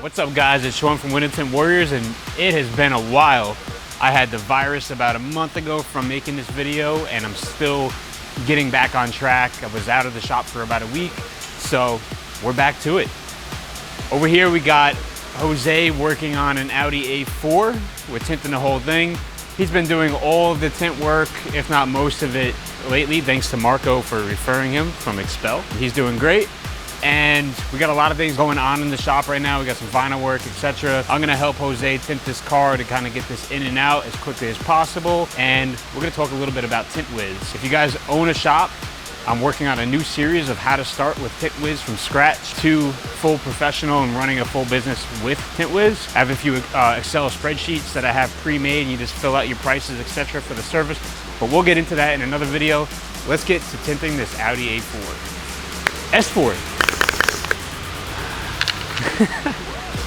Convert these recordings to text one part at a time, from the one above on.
What's up guys, it's Sean from Window Tint Warriors, and it has been a while. I had the virus about a month ago from making this video, and I'm still getting back on track. I was out of the shop for about a week, so we're back to it. Over here we got Jose working on an Audi A4. We're tinting the whole thing. He's been doing all of the tint work, if not most of it lately, thanks to Marco for referring him from Expel. He's doing great. And we got a lot of things going on in the shop right now. We got some vinyl work, etc. I'm gonna help Jose tint this car to kind of get this in and out as quickly as possible. And we're gonna talk a little bit about TintWhiz. If you guys own a shop, I'm working on a new series of how to start with TintWhiz from scratch to full professional and running a full business with TintWhiz. I have a few Excel spreadsheets that I have pre-made, and you just fill out your prices, etc. for the service. But we'll get into that in another video. Let's get to tinting this Audi A4. S4.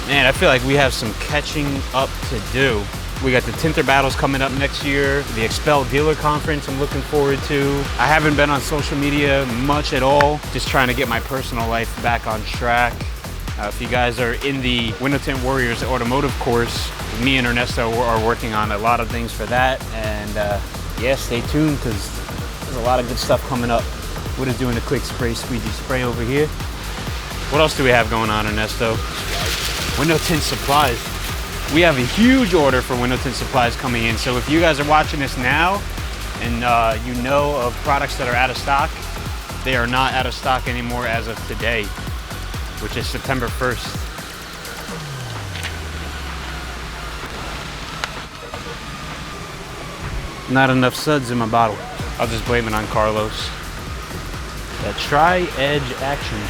Man, I feel like we have some catching up to do. We got the Tint'er battles coming up next year, the Expel dealer conference I'm looking forward to. I haven't been on social media much at all, just trying to get my personal life back on track. If you guys are in the Window Tint Warriors automotive course, me and Ernesto are working on a lot of things for that. And yeah, stay tuned because there's a lot of good stuff coming up. We're just doing a quick spray squeegee spray over here. What else do we have going on, Ernesto? Window tint supplies. We have a huge order for window tint supplies coming in. So if you guys are watching this now and you know of products that are out of stock, they are not out of stock anymore as of today, which is September 1st. Not enough suds in my bottle. I'll just blame it on Carlos. The tri-edge action.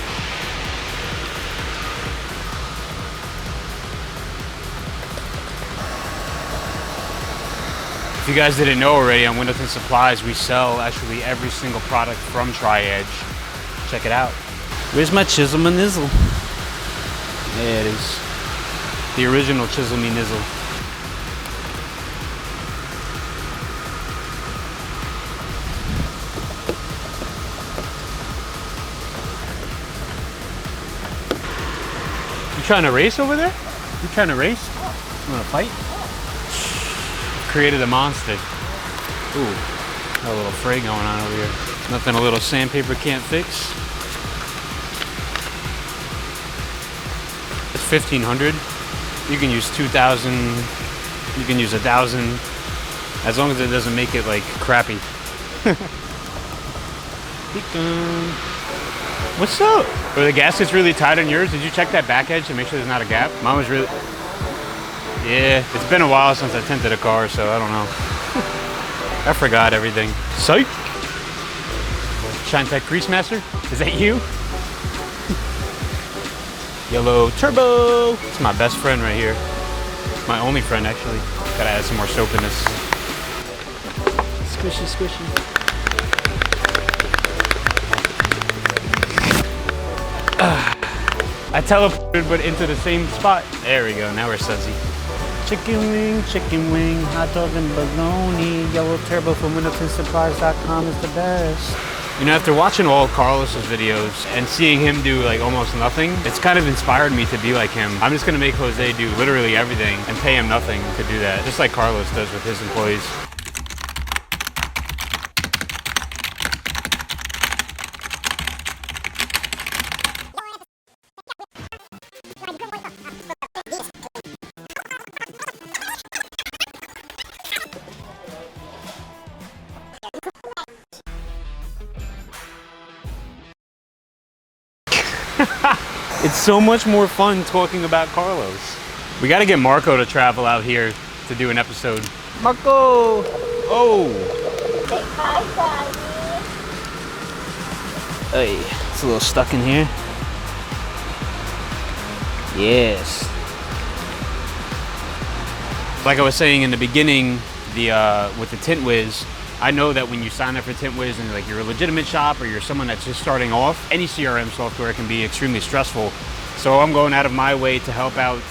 If you guys didn't know already, on Window Tint Supplies, we sell actually every single product from Tri-Edge. Check it out. Where's my chisel my nizzle? There it is. The original chisel me nizzle. You trying to race over there? You trying to race? You want to fight? Created a monster. Ooh, got a little fray going on over here. Nothing a little sandpaper can't fix. It's 1,500. You can use 2,000. You can use 1,000. As long as it doesn't make it like crappy. What's up? Are the gaskets really tight on yours? Did you check that back edge to make sure there's not a gap? Mine was really... Yeah, it's been a while since I tinted a car, so I don't know. I forgot everything. Psych! Shine-Tech Grease Master? Is that you? Yellow Turbo! It's my best friend right here. My only friend, actually. Gotta add some more soap in this. Squishy, squishy. I teleported, but into the same spot. There we go, now we're sudsy. Chicken wing, hot dog and bologna. Yellow Turbo from WindowTintSupplies.com is the best. You know, after watching all Carlos's videos and seeing him do like almost nothing, it's kind of inspired me to be like him. I'm just gonna make Jose do literally everything and pay him nothing to do that, just like Carlos does with his employees. It's so much more fun talking about Carlos. We got to get Marco to travel out here to do an episode. Marco! Oh! Say hi, Daddy. Hey, it's a little stuck in here. Yes. Like I was saying in the beginning, with the TintWhiz, I know that when you sign up for TintWhiz and like you're a legitimate shop or you're someone that's just starting off, any CRM software can be extremely stressful. So I'm going out of my way to help out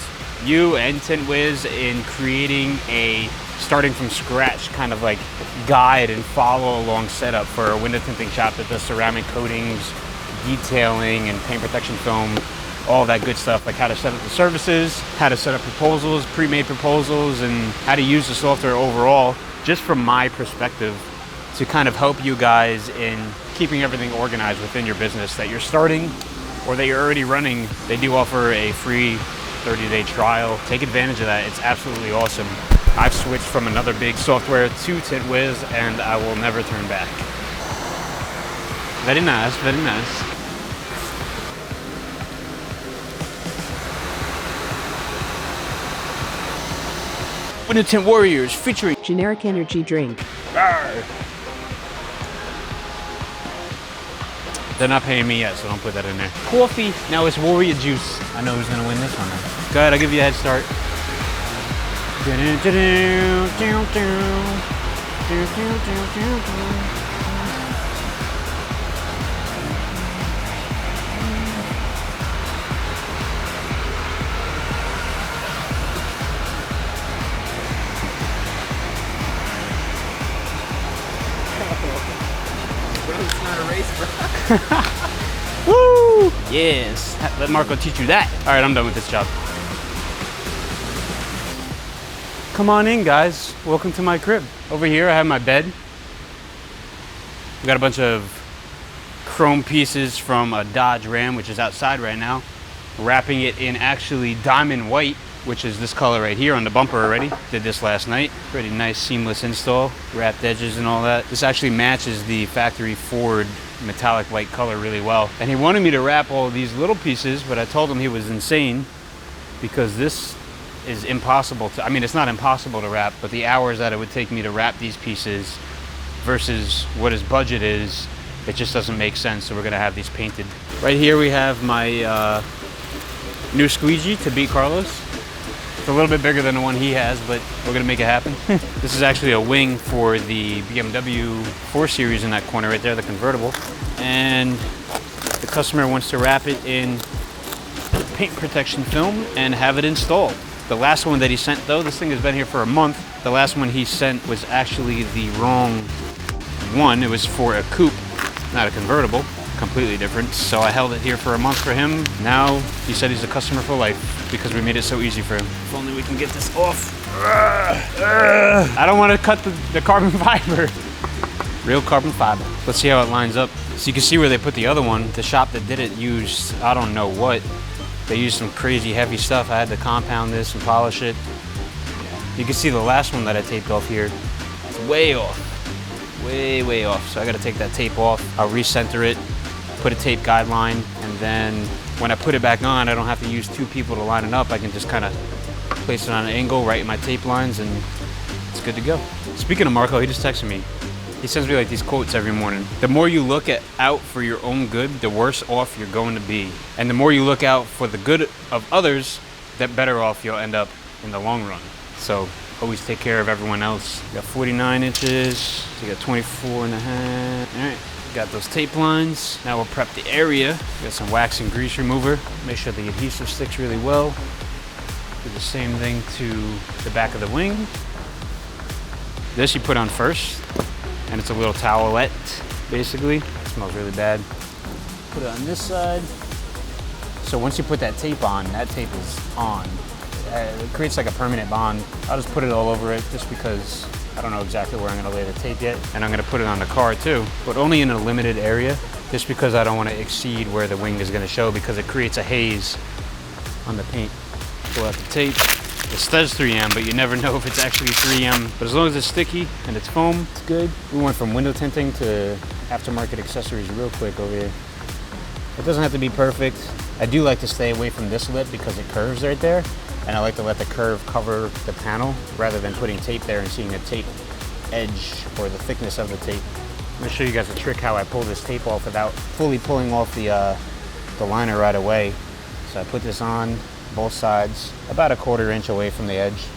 you and TintWhiz in creating a starting from scratch kind of like guide and follow along setup for a window tinting shop that does ceramic coatings, detailing, and paint protection film all that good stuff, like how to set up the services, how to set up proposals, pre-made proposals, and how to use the software overall, just from my perspective, to kind of help you guys in keeping everything organized within your business that you're starting or that you're already running. They do offer a free 30-day trial. Take advantage of that. It's absolutely awesome. I've switched from another big software to whiz, and I will never turn back. Very nice, very nice. Tint Warriors featuring generic energy drink. Arr. They're not paying me yet, so don't put that in there. Coffee. Now it's Warrior Juice. I know who's gonna win this one. Go ahead, I'll give you a head start. It's not a race, bro. Woo! Yes. Let Marco teach you that. All right, I'm done with this job. Come on in, guys. Welcome to my crib. Over here, I have my bed. We got a bunch of chrome pieces from a Dodge Ram, which is outside right now. Wrapping it in actually diamond white, which is this color right here on the bumper already. Did this last night. Pretty nice seamless install. Wrapped edges and all that. This actually matches the factory Ford metallic white color really well. And he wanted me to wrap all of these little pieces, but I told him he was insane because this is impossible to, I mean, it's not impossible to wrap, but the hours that it would take me to wrap these pieces versus what his budget is, it just doesn't make sense. So we're gonna have these painted. Right here we have my new squeegee to beat Carlos. It's a little bit bigger than the one he has, but we're gonna make it happen. This is actually a wing for the BMW 4 Series in that corner right there, the convertible. And the customer wants to wrap it in paint protection film and have it installed. The last one that he sent though, this thing has been here for a month. The last one he sent was actually the wrong one. It was for a coupe, not a convertible. Completely different. So I held it here for a month for him. Now he said he's a customer for life because we made it so easy for him. If only we can get this off. I don't want to cut the carbon fiber. Real carbon fiber. Let's see how it lines up. So you can see where they put the other one. The shop that did it used, I don't know what. They used some crazy heavy stuff. I had to compound this and polish it. You can see the last one that I taped off here. It's way off. Way, way off. So I got to take that tape off. I'll recenter it, put a tape guideline, and then when I put it back on, I don't have to use two people to line it up. I can just kind of place it on an angle, right in my tape lines, and it's good to go. Speaking of Marco, he just texted me. He sends me like these quotes every morning. The more you look out for your own good, the worse off you're going to be. And the more you look out for the good of others, the better off you'll end up in the long run. So always take care of everyone else. You got 49 inches, so you got 24 and a half. All right, got those tape lines. Now we'll prep the area. We got some wax and grease remover. Make sure the adhesive sticks really well. Do the same thing to the back of the wing. This you put on first. And it's a little towelette, basically. It smells really bad. Put it on this side. So once you put that tape on, that tape is on. It creates like a permanent bond. I'll just put it all over it just because I don't know exactly where I'm gonna lay the tape yet. And I'm gonna put it on the car too, but only in a limited area, just because I don't wanna exceed where the wing is gonna show because it creates a haze on the paint. Pull out the tape. It says 3M, but you never know if it's actually 3M. But as long as it's sticky and it's foam, it's good. We went from window tinting to aftermarket accessories real quick over here. It doesn't have to be perfect. I do like to stay away from this lip because it curves right there. And I like to let the curve cover the panel rather than putting tape there and seeing the tape edge or the thickness of the tape. I'm gonna show you guys a trick how I pull this tape off without fully pulling off the liner right away. So I put this on both sides, about a 1/4 inch away from the edge.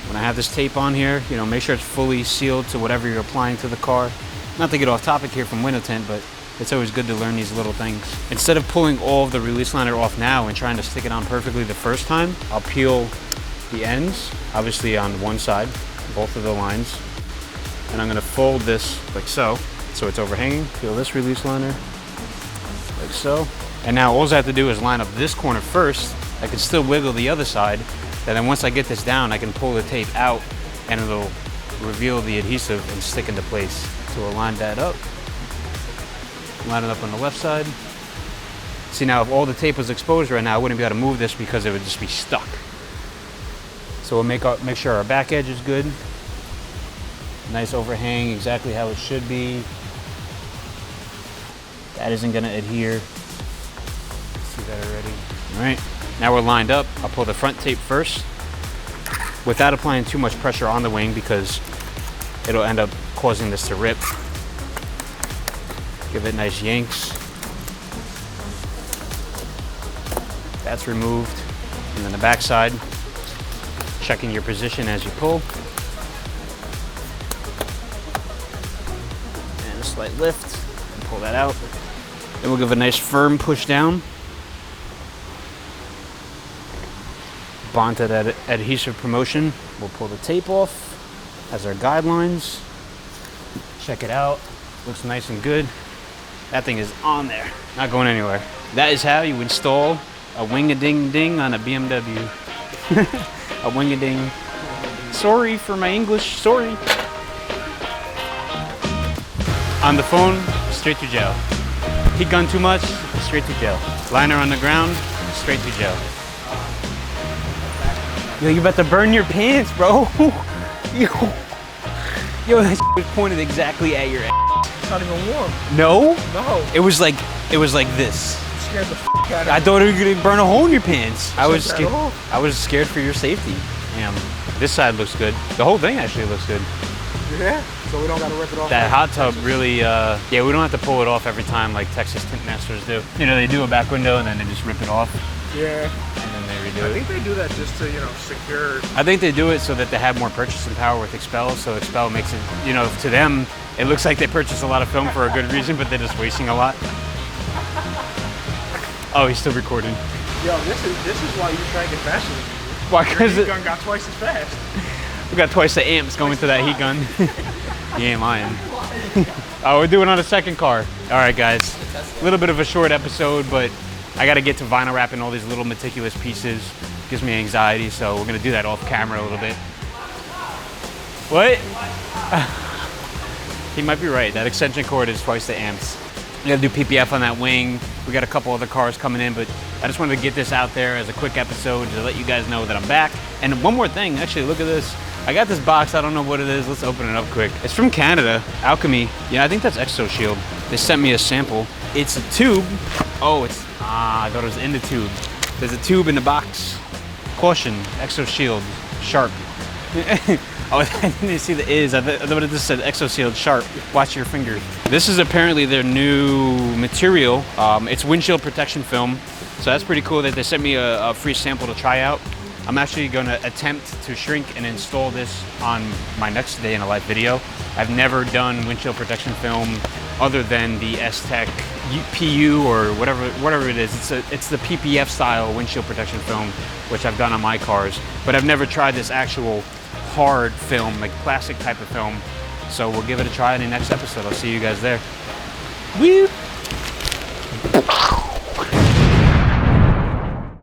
When I have this tape on here, you know, make sure it's fully sealed to whatever you're applying to the car. Not to get off topic here from window tint, but it's always good to learn these little things. Instead of pulling all of the release liner off now and trying to stick it on perfectly the first time, I'll peel the ends, obviously on one side, both of the lines, and I'm gonna fold this like so it's overhanging. Peel this release liner like so. And now all I have to do is line up this corner first. I can still wiggle the other side. And then once I get this down, I can pull the tape out and it'll reveal the adhesive and stick into place. So we'll line that up. Line it up on the left side. See, now if all the tape was exposed right now, I wouldn't be able to move this because it would just be stuck. So we'll make sure our back edge is good. Nice overhang, exactly how it should be. That isn't gonna adhere. See that already? All right, now we're lined up. I'll pull the front tape first without applying too much pressure on the wing because it'll end up causing this to rip. Give it nice yanks. That's removed. And then the back side, checking your position as you pull. And a slight lift, and pull that out. Then we'll give a nice firm push down. Bond to that adhesive promotion. We'll pull the tape off as our guidelines. Check it out, looks nice and good. That thing is on there, not going anywhere. That is how you install a wing-a-ding-ding on a BMW. A wing-a-ding. Sorry for my English, sorry. On the phone, straight to jail. Heat gun too much, straight to jail. Liner on the ground, straight to jail. Yo, you about to burn your pants, bro. Yo, that was pointed exactly at your ass. It's not even warm. No? No. It was like this. Scared the f out of me. I thought it was gonna burn a hole in your pants. I was Check that scared. off. I was scared for your safety. Damn. This side looks good. The whole thing actually looks good. Yeah? So we don't gotta rip it off. That hot tub really, yeah, we don't have to pull it off every time like Texas Tint Masters do. You know, they do a back window and then they just rip it off Yeah. and then they I redo it. think they do that just to, you know, secure. I think they do it so that they have more purchasing power with Expel. So Expel makes it, you know, to them, it looks like they purchase a lot of film for a good reason, but they're just wasting a lot. Oh, he's still recording. Yo, this is why you try to get faster than me. Why? Your Because heat gun got twice as fast. we got twice the amps going to that heat gun. You ain't lying. Oh, we're doing on a second car. All right, guys. A little bit of a short episode, but I got to get to vinyl wrapping all these little meticulous pieces. Gives me anxiety, so we're gonna do that off camera a little bit. What? He might be right. That extension cord is twice the amps. We gotta do PPF on that wing. We got a couple other cars coming in, but I just wanted to get this out there as a quick episode to let you guys know that I'm back. And one more thing, actually, look at this. I got this box, I don't know what it is. Let's open it up quick. It's from Canada, Alchemy. Yeah, I think that's Exo Shield. They sent me a sample. It's a tube. Oh, I thought it was in the tube. There's a tube in the box. Caution, Exo Shield, sharp. Oh, I didn't see the is. I thought it just said Exo Shield sharp. Watch your finger. This is apparently their new material. It's windshield protection film. So that's pretty cool that they sent me a free sample to try out. I'm actually going to attempt to shrink and install this on my next day in a life video. I've never done windshield protection film other than the S-Tech PU or whatever it is. It's the PPF style windshield protection film, which I've done on my cars. But I've never tried this actual hard film, like plastic type of film. So we'll give it a try in the next episode. I'll see you guys there. Woo!